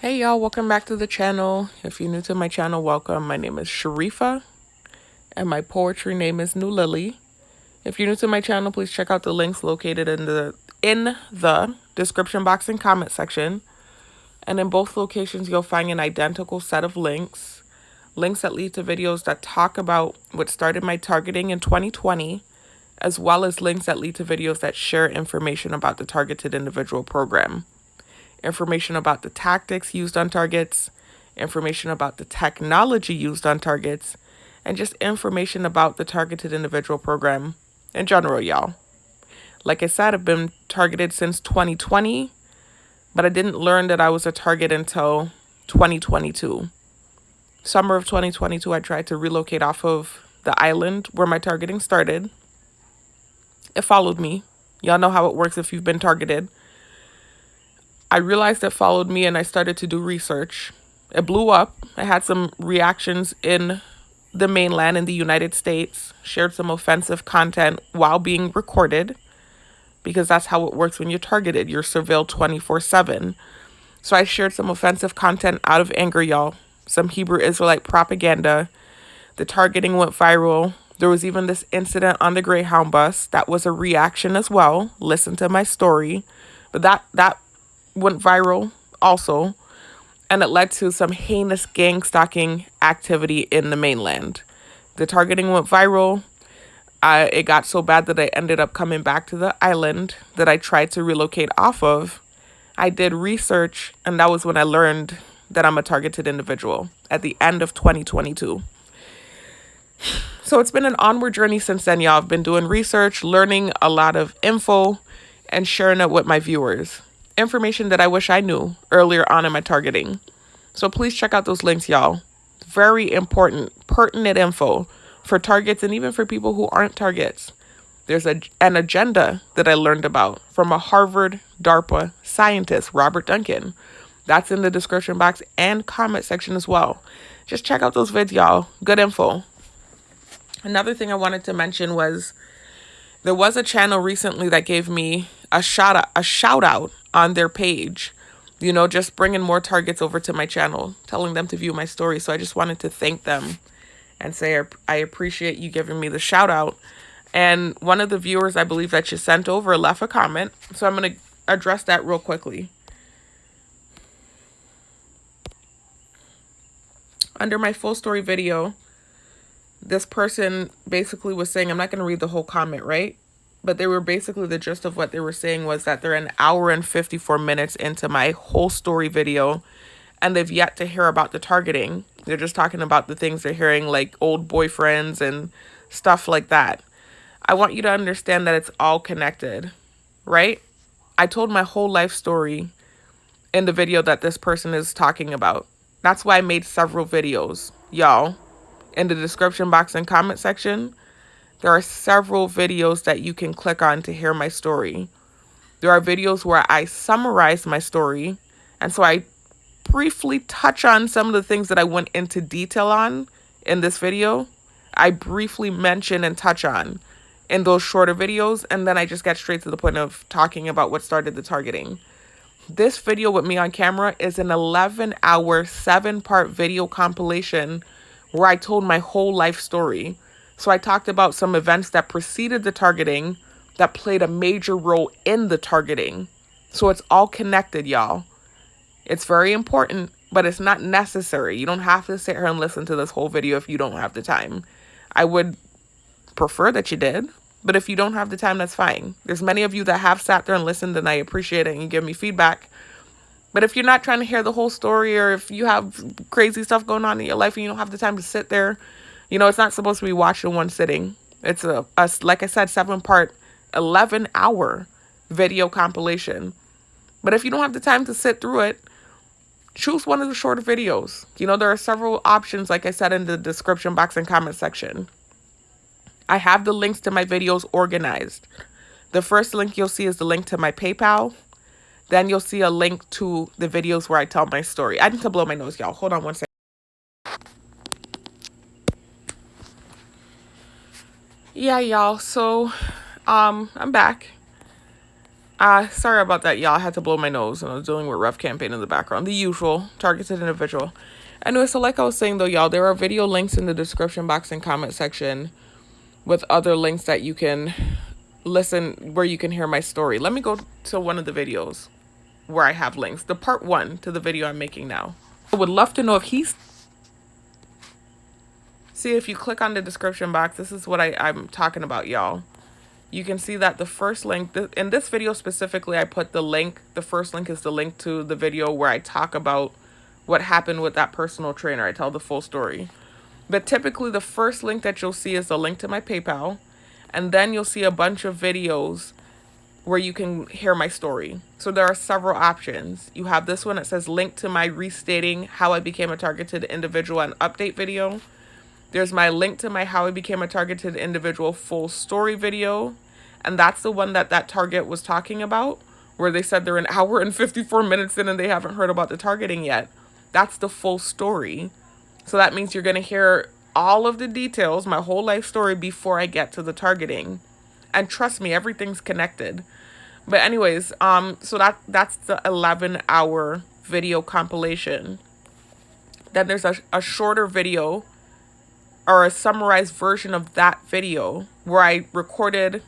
Hey y'all, welcome back to the channel. If you're new to my channel, welcome. My name is Sharifa and my poetry name is New Lily. If you're new to my channel, please check out the links located in the description box and comment section. And in both locations, you'll find an identical set of links. Links that lead to videos that talk about what started my targeting in 2020, as well as links that lead to videos that share information about the targeted individual program. Information about the tactics used on targets, information about the technology used on targets, and just information about the targeted individual program in general, y'all. Like I said, I've been targeted since 2020, but I didn't learn that I was a target until 2022. Summer of 2022, I tried to relocate off of the island where my targeting started. It followed me. Y'all know how it works if you've been targeted. I realized it followed me and I started to do research. It blew up. I had some reactions in the mainland in the United States, shared some offensive content while being recorded, because that's how it works when you're targeted. You're surveilled 24/7. So I shared some offensive content out of anger, y'all. Some Hebrew Israelite propaganda. The targeting went viral. There was even this incident on the Greyhound bus that was a reaction as well. Listen to my story. But that went viral also, and it led to some heinous gang stalking activity in the mainland. The targeting went viral. It got so bad that I ended up coming back to the island that I tried to relocate off of. I did research, and that was when I learned that I'm a targeted individual at the end of 2022. So it's been an onward journey since then, y'all. I've been doing research, learning a lot of info, and sharing it with my viewers. Information that I wish I knew earlier on in my targeting. So please check out those links, y'all. Very important, pertinent info for targets and even for people who aren't targets. There's an agenda that I learned about from a Harvard DARPA scientist, Robert Duncan. That's in the description box and comment section as well. Just check out those vids, y'all. Good info. Another thing I wanted to mention was there was a channel recently that gave me a shout out on their page, just bringing more targets over to my channel, telling them to view my story. So I just wanted to thank them and say I appreciate you giving me the shout out. And one of the viewers, I believe, that you sent over left a comment. So I'm going to address that real quickly. Under my full story video, this person basically was saying, I'm not going to read the whole comment, right? But they were basically, the gist of what they were saying was that they're an hour and 54 minutes into my whole story video, and they've yet to hear about the targeting. They're just talking about the things they're hearing, like old boyfriends and stuff like that. I want you to understand that it's all connected, right? I told my whole life story in the video that this person is talking about. That's why I made several videos, y'all. In the description box and comment section, there are several videos that you can click on to hear my story. There are videos where I summarize my story, and so I briefly touch on some of the things that I went into detail on in this video. I briefly mention and touch on in those shorter videos, and then I just get straight to the point of talking about what started the targeting. This video with me on camera is an 11-hour, 7-part video compilation where I told my whole life story. So I talked about some events that preceded the targeting that played a major role in the targeting. So it's all connected, y'all. It's very important, but it's not necessary. You don't have to sit here and listen to this whole video if you don't have the time. I would prefer that you did, but if you don't have the time, that's fine. There's many of you that have sat there and listened, and I appreciate it, and you give me feedback. But if you're not trying to hear the whole story, or if you have crazy stuff going on in your life and you don't have the time to sit there, it's not supposed to be watched in one sitting. It's a like I said, 7-part, 11-hour video compilation. But if you don't have the time to sit through it, choose one of the shorter videos. There are several options, like I said, in the description box and comment section. I have the links to my videos organized. The first link you'll see is the link to my PayPal. Then you'll see a link to the videos where I tell my story. I need to blow my nose, y'all. Hold on one second. Yeah, y'all. So, I'm back. Sorry about that, y'all. I had to blow my nose and I was dealing with rough campaign in the background. The usual targeted individual. Anyway, so like I was saying though, y'all, there are video links in the description box and comment section with other links that you can listen, where you can hear my story. Let me go to one of the videos where I have links. The part 1 to the video I'm making now. I would love to know if he's... See, if you click on the description box, this is what I'm talking about, y'all. You can see that the first link, in this video specifically, I put the link. The first link is the link to the video where I talk about what happened with that personal trainer. I tell the full story. But typically the first link that you'll see is the link to my PayPal. And then you'll see a bunch of videos where you can hear my story. So there are several options. You have this one that says link to my Restating How I Became a Targeted Individual and Update video. There's my link to my How I Became a Targeted Individual full story video. And that's the one that target was talking about, where they said they're an hour and 54 minutes in and they haven't heard about the targeting yet. That's the full story. So that means you're going to hear all of the details, my whole life story, before I get to the targeting. And trust me, everything's connected. But anyways, so that's the 11-hour video compilation. Then there's a shorter video, or a summarized version of that video, where I recorded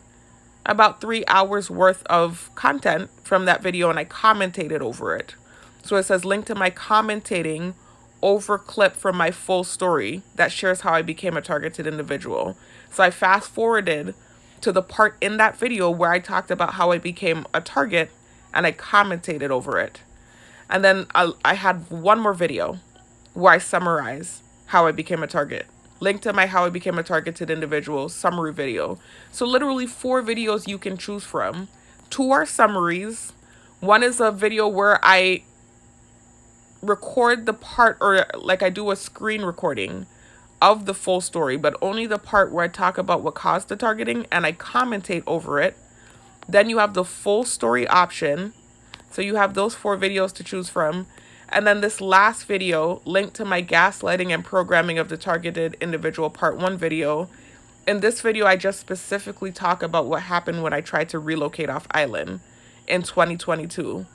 about 3 hours worth of content from that video and I commentated over it. So it says link to my commentating over clip from my full story that shares how I became a targeted individual. So I fast forwarded to the part in that video where I talked about how I became a target and I commentated over it. And then I had one more video where I summarize how I became a target. Link to my How I Became a Targeted Individual summary video. So literally 4 videos you can choose from. 2 are summaries. One is a video where I record the part, or like I do a screen recording of the full story, but only the part where I talk about what caused the targeting and I commentate over it. Then you have the full story option. So you have those 4 videos to choose from. And then this last video, linked to my Gaslighting and Programming of the Targeted Individual Part 1 video. In this video, I just specifically talk about what happened when I tried to relocate off island in 2022.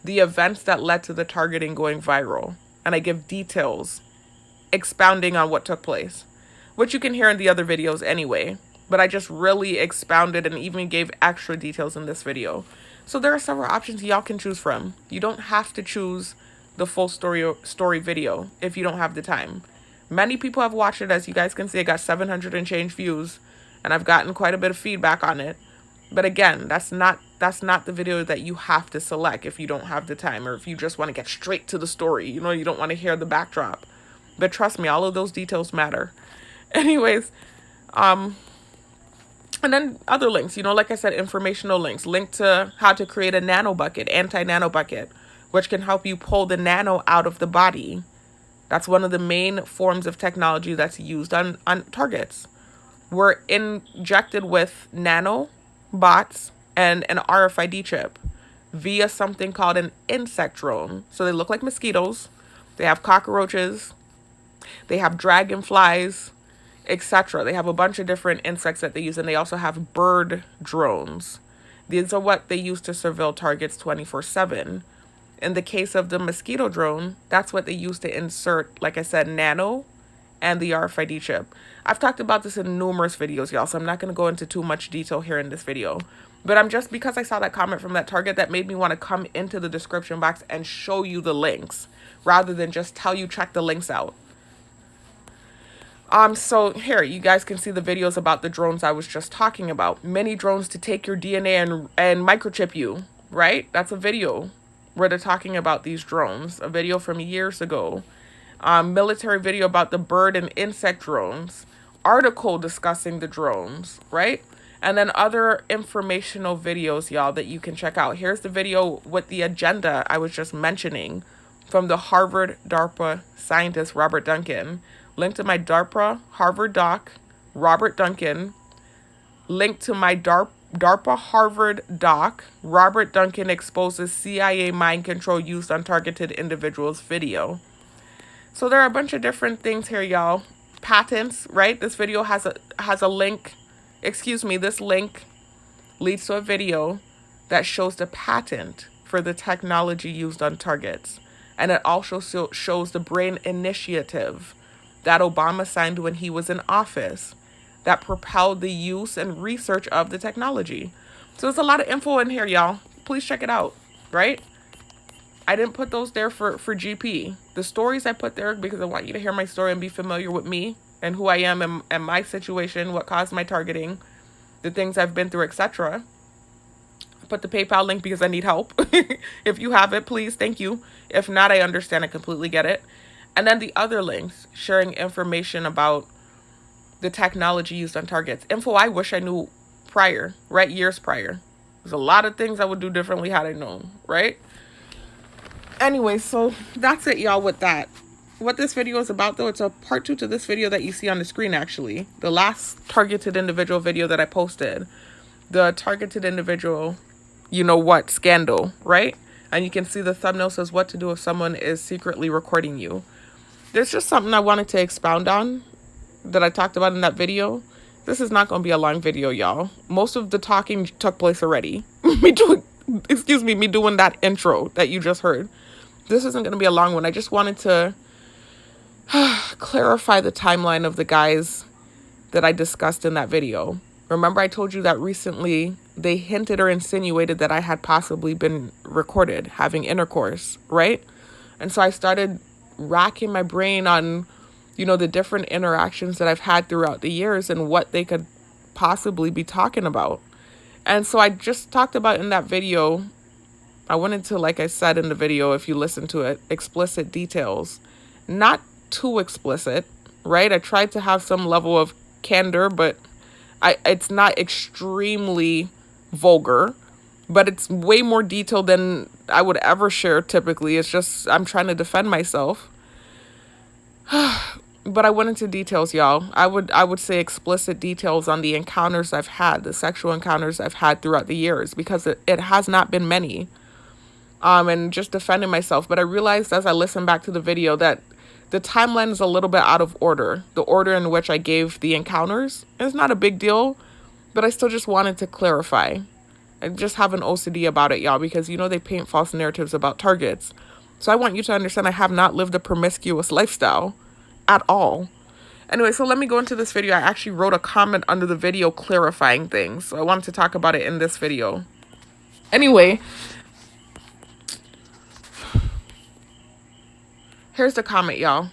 The events that led to the targeting going viral. And I give details expounding on what took place, which you can hear in the other videos anyway. But I just really expounded and even gave extra details in this video. So there are several options y'all can choose from. You don't have to choose the full story video if you don't have the time. Many people have watched it. As you guys can see, I got 700 and change views and I've gotten quite a bit of feedback on it. But again, that's not the video that you have to select if you don't have the time, or if you just want to get straight to the story. You know, you don't want to hear the backdrop. But trust me, all of those details matter. Anyways, and then other links, you know, like I said, informational links, link to how to create a nano bucket, anti-nano bucket, which can help you pull the nano out of the body. That's one of the main forms of technology that's used on targets. We're injected with nano bots and an RFID chip via something called an insect drone. So they look like mosquitoes. They have cockroaches. They have dragonflies, etc. They have a bunch of different insects that they use, and they also have bird drones. These are what they use to surveil targets 24/7. In the case of the mosquito drone, that's what they use to insert, like I said, nano and the RFID chip. I've talked about this in numerous videos, y'all, so I'm not going to go into too much detail here in this video. But because I saw that comment from that target, that made me want to come into the description box and show you the links rather than just tell you check the links out. So here, you guys can see the videos about the drones I was just talking about. Mini drones to take your DNA and microchip you, right? That's a video where they're talking about these drones. A video from years ago. Military video about the bird and insect drones. Article discussing the drones, right? And then other informational videos, y'all, that you can check out. Here's the video with the agenda I was just mentioning from the Harvard DARPA scientist, Robert Duncan. Link to my DARPA Harvard doc, Robert Duncan. Link to my DARPA Harvard doc, Robert Duncan exposes CIA mind control used on targeted individuals video. So there are a bunch of different things here, y'all. Patents, right? This video has a link. Excuse me, this link leads to a video that shows the patent for the technology used on targets. And it also shows the brain initiative that Obama signed when he was in office that propelled the use and research of the technology. So there's a lot of info in here, y'all. Please check it out, right? I didn't put those there for GP. The stories I put there because I want you to hear my story and be familiar with me and who I am and my situation, what caused my targeting, the things I've been through, etc. I put the PayPal link because I need help. If you have it, please, thank you. If not, I understand. I completely get it. And then the other links, sharing information about the technology used on targets. Info I wish I knew prior, right? Years prior. There's a lot of things I would do differently had I known, right? Anyway, so that's it, y'all, with that. What this video is about, though, it's a part 2 to this video that you see on the screen, actually. The last targeted individual video that I posted. The targeted individual, you know what, scandal, right? And you can see the thumbnail says what to do if someone is secretly recording you. There's just something I wanted to expound on that I talked about in that video. This is not going to be a long video, y'all. Most of the talking took place already. me doing that intro that you just heard. This isn't going to be a long one. I just wanted to clarify the timeline of the guys that I discussed in that video. Remember, I told you that recently they hinted or insinuated that I had possibly been recorded having intercourse, right? And so I started racking my brain on, the different interactions that I've had throughout the years and what they could possibly be talking about. And so I just talked about in that video, I went into, like I said in the video, if you listen to it, explicit details. Not too explicit, right? I tried to have some level of candor, but it's not extremely vulgar, but it's way more detailed than I would ever share typically. It's just, I'm trying to defend myself. But I went into details, y'all. I would say explicit details on the encounters I've had, the sexual encounters I've had throughout the years, because it has not been many. And just defending myself. But I realized as I listened back to the video that the timeline is a little bit out of order. The order in which I gave the encounters is not a big deal, but I still just wanted to clarify. I just have an OCD about it, y'all, because they paint false narratives about targets. So I want you to understand I have not lived a promiscuous lifestyle at all. Anyway, so let me go into this video. I actually wrote a comment under the video clarifying things. So I wanted to talk about it in this video. Anyway, here's the comment, y'all.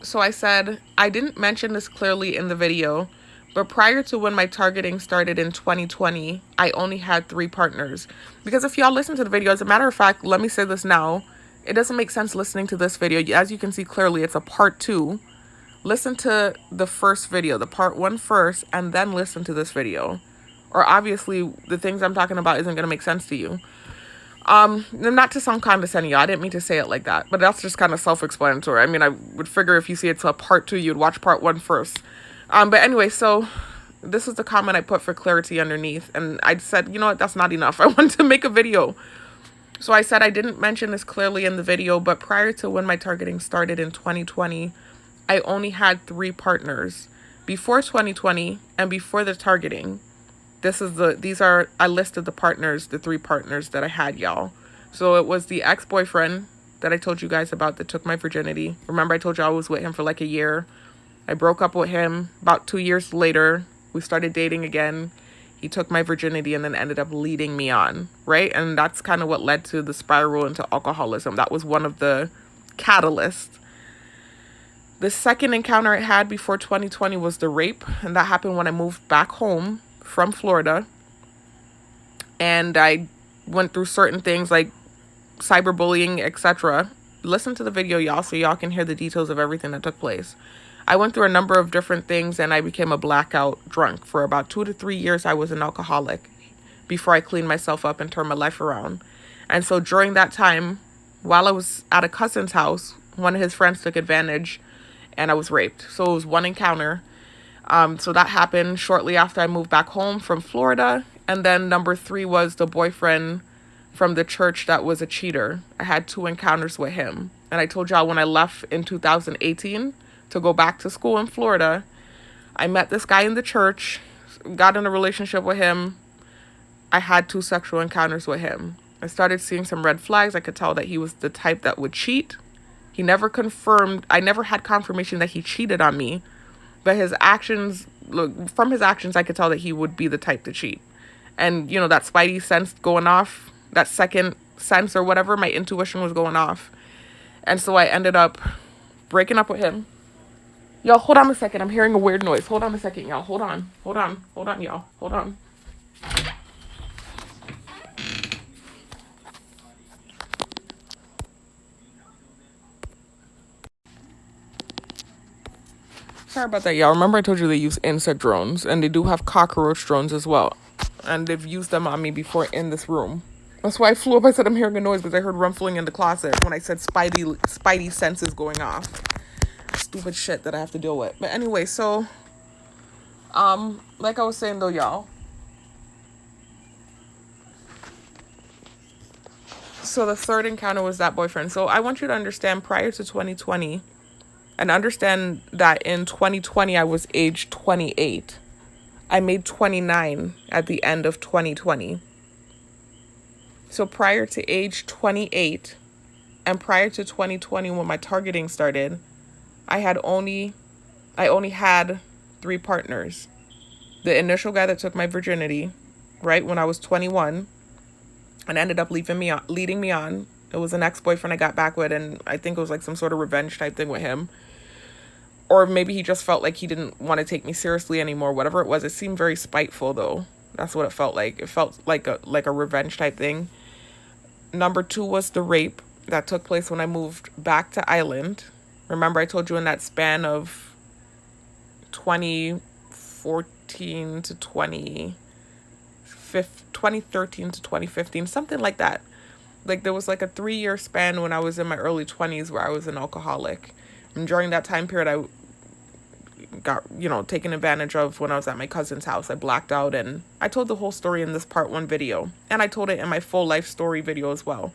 So I said, I didn't mention this clearly in the video, but prior to when my targeting started in 2020, I only had 3 partners. Because if y'all listen to the video, as a matter of fact, let me say this now, it doesn't make sense listening to this video. As you can see clearly, it's a part 2. Listen to the first video, the part 1 first, and then listen to this video. Or obviously, the things I'm talking about isn't going to make sense to you. Not to sound condescending, y'all. I didn't mean to say it like that, but that's just kind of self-explanatory. I mean, I would figure if you see it's a part 2, you'd watch part 1 first. But anyway, so this is the comment I put for clarity underneath, and I said, you know what, that's not enough. I wanted to make a video. So I said I didn't mention this clearly in the video, but prior to when my targeting started in 2020, I only had 3 partners. Before 2020 and before the targeting, I listed the partners, the 3 partners that I had, y'all. So it was the ex-boyfriend that I told you guys about that took my virginity. Remember I told you I was with him for like a year. I broke up with him about 2 years later. We started dating again. He took my virginity and then ended up leading me on, right? And that's kind of what led to the spiral into alcoholism. That was one of the catalysts. The second encounter I had before 2020 was the rape, and that happened when I moved back home from Florida. And I went through certain things like cyberbullying, etc. Listen to the video, y'all, so y'all can hear the details of everything that took place. I went through a number of different things, and I became a blackout drunk. For about 2 to 3 years, I was an alcoholic before I cleaned myself up and turned my life around. And so during that time, while I was at a cousin's house, one of his friends took advantage and I was raped. So it was one encounter. So that happened shortly after I moved back home from Florida. And then number 3 was the boyfriend from the church that was a cheater. I had 2 encounters with him. And I told y'all when I left in 2018 to go back to school in Florida, I met this guy in the church, got in a relationship with him. I had 2 sexual encounters with him. I started seeing some red flags. I could tell that he was the type that would cheat. He never confirmed, I never had confirmation that he cheated on me, but his actions, look, from his actions, I could tell that he would be the type to cheat. And, you know, that spidey sense going off, that second sense or whatever, my intuition was going off. And so I ended up breaking up with him. Y'all, hold on a second. I'm hearing a weird noise. Hold on a second, y'all. Hold on, y'all. Hold on. Sorry about that, y'all. Remember I told you they use insect drones, and they do have cockroach drones as well. And they've used them on me before in this room. That's why I flew up. I said I'm hearing a noise because I heard rumbling in the closet when I said spidey senses going off. Stupid shit that I have to deal with. But anyway, so like I was saying though, y'all. So the third encounter was that boyfriend. So I want you to understand, prior to 2020, and understand that in 2020 I was age 28. I made 29 at the end of 2020. So prior to age 28 and prior to 2020 when my targeting started, I only had 3 partners. The initial guy that took my virginity, right, when I was 21 and ended up leading me on. It was an ex-boyfriend I got back with, and I think it was like some sort of revenge type thing with him. Or maybe he just felt like he didn't want to take me seriously anymore. Whatever it was, it seemed very spiteful though. That's what it felt like. It felt like a revenge type thing. Number 2 was the rape that took place when I moved back to Island. Remember I told you in that span of 2014 to 2013 to 2015, something like that. Like there was like a 3-year span when I was in my early 20s where I was an alcoholic. And during that time period, I got, taken advantage of when I was at my cousin's house. I blacked out, and I told the whole story in this part 1 video. And I told it in my full life story video as well.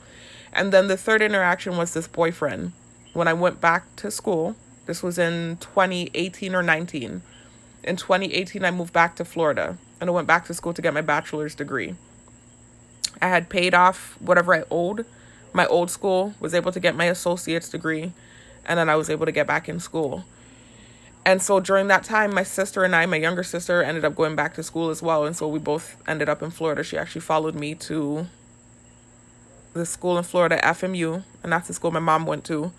And then the third interaction was this boyfriend. When I went back to school, this was in 2018 or 19. In 2018, I moved back to Florida, and I went back to school to get my bachelor's degree. I had paid off whatever I owed. My old school, was able to get my associate's degree, and then I was able to get back in school. And so during that time, my sister and I, my younger sister, ended up going back to school as well. And so we both ended up in Florida. She actually followed me to the school in Florida, FMU, and that's the school my mom went to.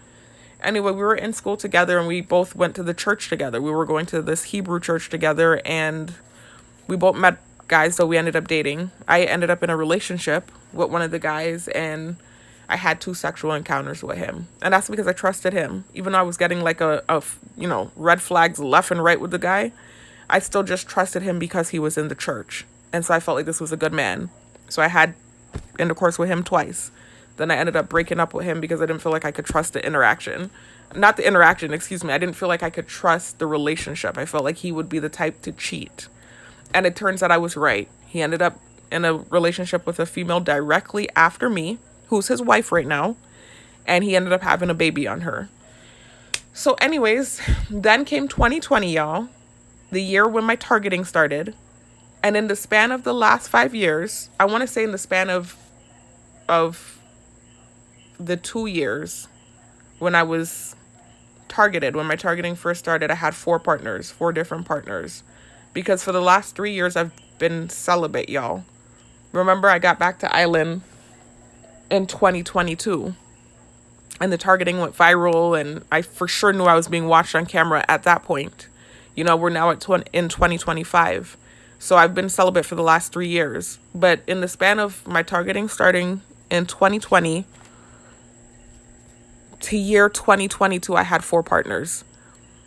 Anyway, we were in school together, and we both went to the church together. We were going to this Hebrew church together, and we both met guys that we ended up dating. I ended up in a relationship with one of the guys, and I had 2 sexual encounters with him. And that's because I trusted him. Even though I was getting like red flags left and right with the guy, I still just trusted him because he was in the church. And so I felt like this was a good man. So I had intercourse with him twice. Then I ended up breaking up with him because I didn't feel like I could trust the interaction. Not the interaction, excuse me. I didn't feel like I could trust the relationship. I felt like he would be the type to cheat. And it turns out I was right. He ended up in a relationship with a female directly after me, who's his wife right now, and he ended up having a baby on her. So anyways, then came 2020, y'all, the year when my targeting started. And in the span of the last 5 years, I want to say in the span of the 2 years when I was targeted, when my targeting first started, I had 4 different partners. Because for the last 3 years, I've been celibate, y'all. Remember, I got back to Island in 2022, and the targeting went viral, and I for sure knew I was being watched on camera at that point. We're now in 2025, so I've been celibate for the last 3 years. But in the span of my targeting starting in 2020 to year 2022, I had 4 partners.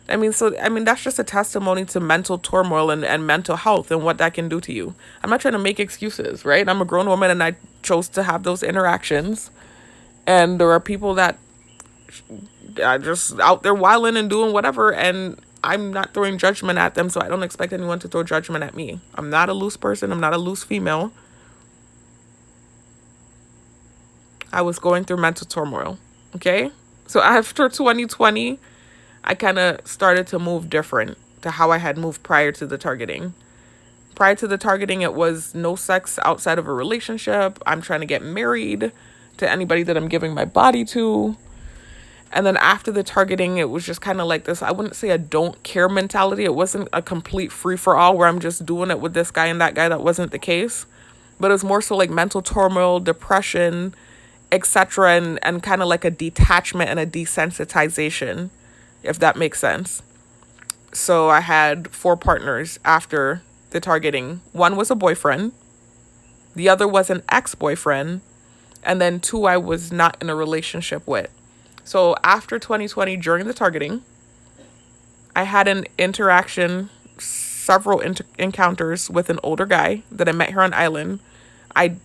That's just a testimony to mental turmoil and mental health and what that can do to you. I'm not trying to make excuses, right? I'm a grown woman, and I chose to have those interactions. And there are people that are just out there wilding and doing whatever, and I'm not throwing judgment at them, so I don't expect anyone to throw judgment at me. I'm not a loose person. I'm not a loose female. I was going through mental turmoil, okay? So after 2020, I kind of started to move different to how I had moved prior to the targeting. prior to the targeting, it was no sex outside of a relationship. I'm trying to get married to anybody that I'm giving my body to. And then after the targeting, it was just kind of like this, I wouldn't say a don't care mentality. It wasn't a complete free for all where I'm just doing it with this guy and that guy. That wasn't the case. But it was more so like mental turmoil, depression, etc. And kind of like a detachment and a desensitization, if that makes sense. So I had 4 partners after the targeting. 1 was a boyfriend. The other was an ex-boyfriend. And then 2 I was not in a relationship with. So after 2020, during the targeting, I had an interaction, several encounters with an older guy that I met here on island. I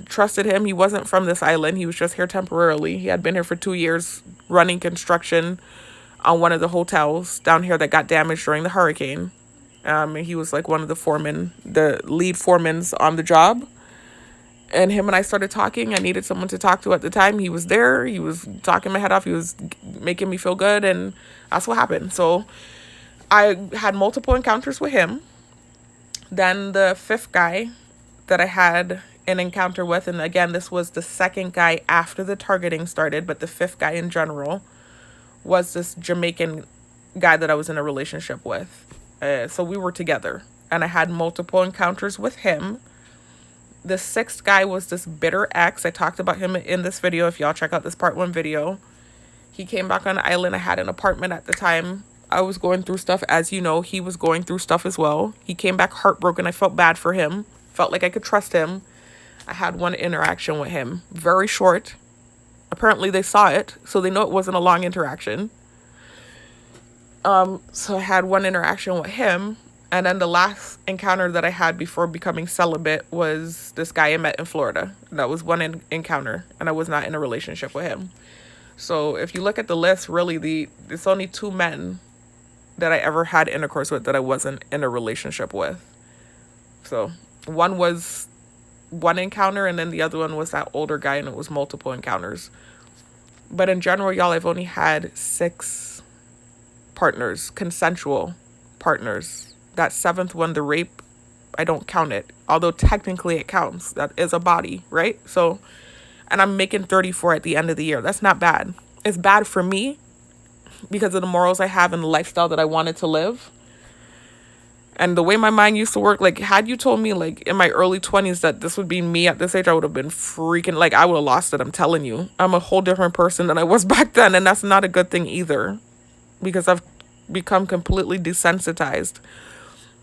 trusted him. He wasn't from this island. He was just here temporarily. He had been here for 2 years running construction on one of the hotels down here that got damaged during the hurricane. And he was like one of the foremen, the lead foremans on the job. And him and I started talking. I needed someone to talk to at the time. He was there. He was talking my head off. He was making me feel good. And that's what happened. So I had multiple encounters with him. Then the 5th guy that I had an encounter with, and again, this was the 2nd guy after the targeting started, but the 5th guy in general was this Jamaican guy that I was in a relationship with. So we were together. And I had multiple encounters with him. The 6th guy was this bitter ex. I talked about him in this video. If y'all check out this part 1 video. He came back on the island. I had an apartment at the time. I was going through stuff. As you know, he was going through stuff as well. He came back heartbroken. I felt bad for him. Felt like I could trust him. I had 1 interaction with him. Very short. Apparently they saw it, so they know it wasn't a long interaction. So I had 1 interaction with him. And then the last encounter that I had before becoming celibate was this guy I met in Florida. That was 1 encounter, and I was not in a relationship with him. So if you look at the list, really, it's only 2 men that I ever had intercourse with that I wasn't in a relationship with. So one was 1 encounter, and then the other one was that older guy, and it was multiple encounters. But in general, y'all, I've only had 6 partners, consensual partners. That 7th one, the rape, I don't count it. Although technically it counts. That is a body, right? So, and I'm making 34 at the end of the year. That's not bad. It's bad for me because of the morals I have and the lifestyle that I wanted to live. And the way my mind used to work, like, had you told me, like, in my early 20s that this would be me at this age, I would have been freaking, like, I would have lost it, I'm telling you. I'm a whole different person than I was back then, and that's not a good thing either, because I've become completely desensitized.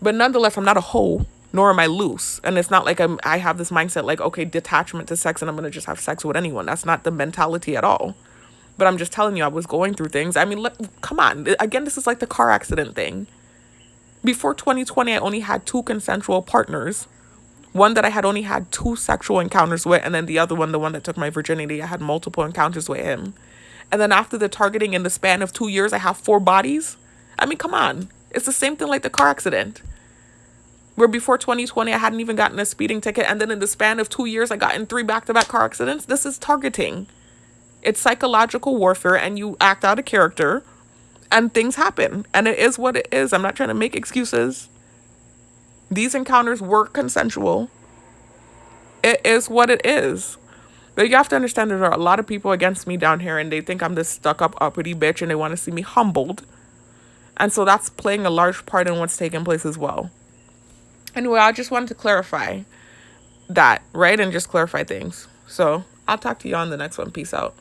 But nonetheless, I'm not a hoe, nor am I loose. And it's not like I have this mindset, like, okay, detachment to sex, and I'm going to just have sex with anyone. That's not the mentality at all. But I'm just telling you, I was going through things. I mean, come on. Again, this is like the car accident thing. Before 2020, I only had 2 consensual partners. One that I had only had 2 sexual encounters with, and then the other one, the one that took my virginity, I had multiple encounters with him. And then after the targeting, in the span of 2 years, I have 4 bodies. I mean, come on. It's the same thing like the car accident. Where before 2020, I hadn't even gotten a speeding ticket. And then in the span of 2 years, I got in 3 back-to-back car accidents. This is targeting. It's psychological warfare, and you act out a character, and things happen. And it is what it is. I'm not trying to make excuses. These encounters were consensual. It is what it is. But you have to understand there are a lot of people against me down here, and they think I'm this stuck-up, uppity bitch, and they want to see me humbled. And so that's playing a large part in what's taking place as well. Anyway, I just wanted to clarify that, right? And just clarify things. So I'll talk to you on the next one. Peace out.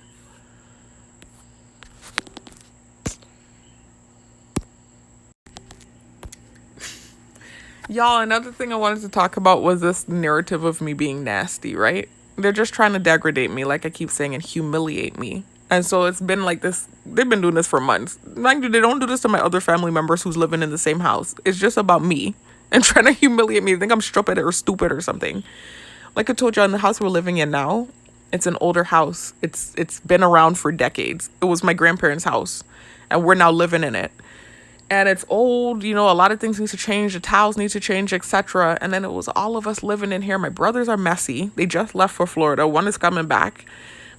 Y'all, another thing I wanted to talk about was this narrative of me being nasty, right? They're just trying to degrade me, like I keep saying, and humiliate me. And so it's been like this. They've been doing this for months. Mind you, they don't do this to my other family members who's living in the same house. It's just about me and trying to humiliate me. They think I'm stupid or something. Like I told you, in the house we're living in now, it's an older house. It's been around for decades. It was my grandparents' house, and we're now living in it. And it's old, a lot of things need to change. The towels need to change, etc. And then it was all of us living in here. My brothers are messy. They just left for Florida. One is coming back.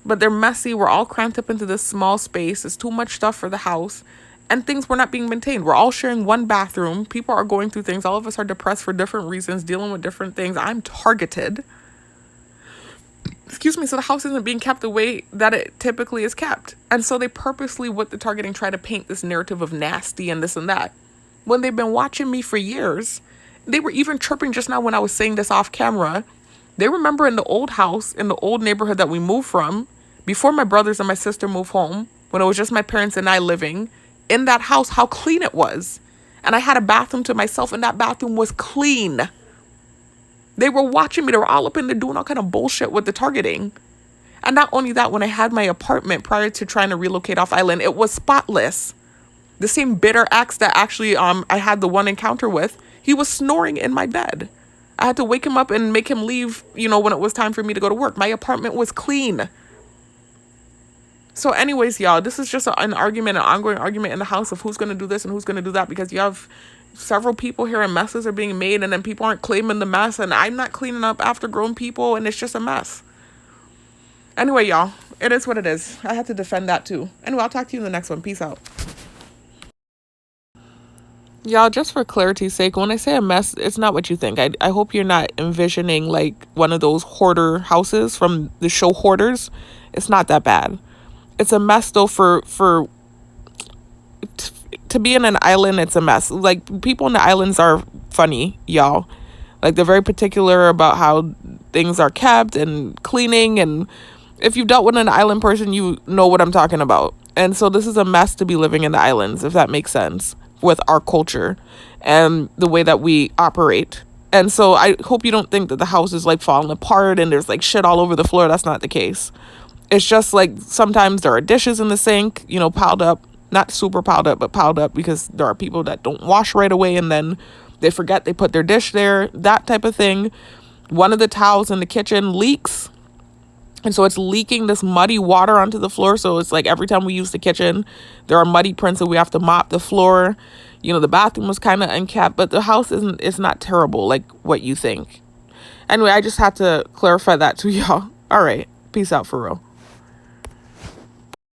But they're messy. We're all cramped up into this small space. It's too much stuff for the house. and things were not being maintained. We're all sharing one bathroom. People are going through things. All of us are depressed for different reasons, dealing with different things. I'm targeted. Excuse me. So the house isn't being kept the way that it typically is kept. And so they purposely, with the targeting, try to paint this narrative of nasty and this and that. When they've been watching me for years, they were even chirping just now when I was saying this off camera. They remember in the old house, in the old neighborhood that we moved from, before my brothers and my sister moved home, when it was just my parents and I living, in that house, how clean it was. And I had a bathroom to myself, and that bathroom was clean. They were watching me. They were all up in there doing all kind of bullshit with the targeting. And not only that, when I had my apartment prior to trying to relocate off island, it was spotless. The same bitter ex that actually I had the one encounter with, he was snoring in my bed. I had to wake him up and make him leave, when it was time for me to go to work. My apartment was clean. So anyways, y'all, this is just an ongoing argument in the house of who's going to do this and who's going to do that, because you have several people here and messes are being made, and then people aren't claiming the mess, and I'm not cleaning up after grown people, and it's just a mess. Anyway, y'all, it is what it is. I had to defend that too. Anyway, I'll talk to you in the next one. Peace out. Y'all, just for clarity's sake, when I say a mess, it's not what you think. I hope you're not envisioning like one of those hoarder houses from the show Hoarders. It's not that bad. It's a mess though to be in an island. It's a mess. Like, people in the islands are funny, y'all. Like, they're very particular about how things are kept and cleaning, and if you've dealt with an island person, you know what I'm talking about. And so this is a mess to be living in the islands, if that makes sense, with our culture and the way that we operate. And so I hope you don't think that the house is like falling apart and there's like shit all over the floor. That's not the case. It's just like sometimes there are dishes in the sink, piled up, not super piled up, but piled up because there are people that don't wash right away and then they forget they put their dish there, that type of thing. One of the towels in the kitchen leaks. And so it's leaking this muddy water onto the floor. So it's like every time we use the kitchen, there are muddy prints and we have to mop the floor. The bathroom was kind of unkept, but the house it's not terrible like what you think. Anyway, I just had to clarify that to y'all. All right. Peace out for real.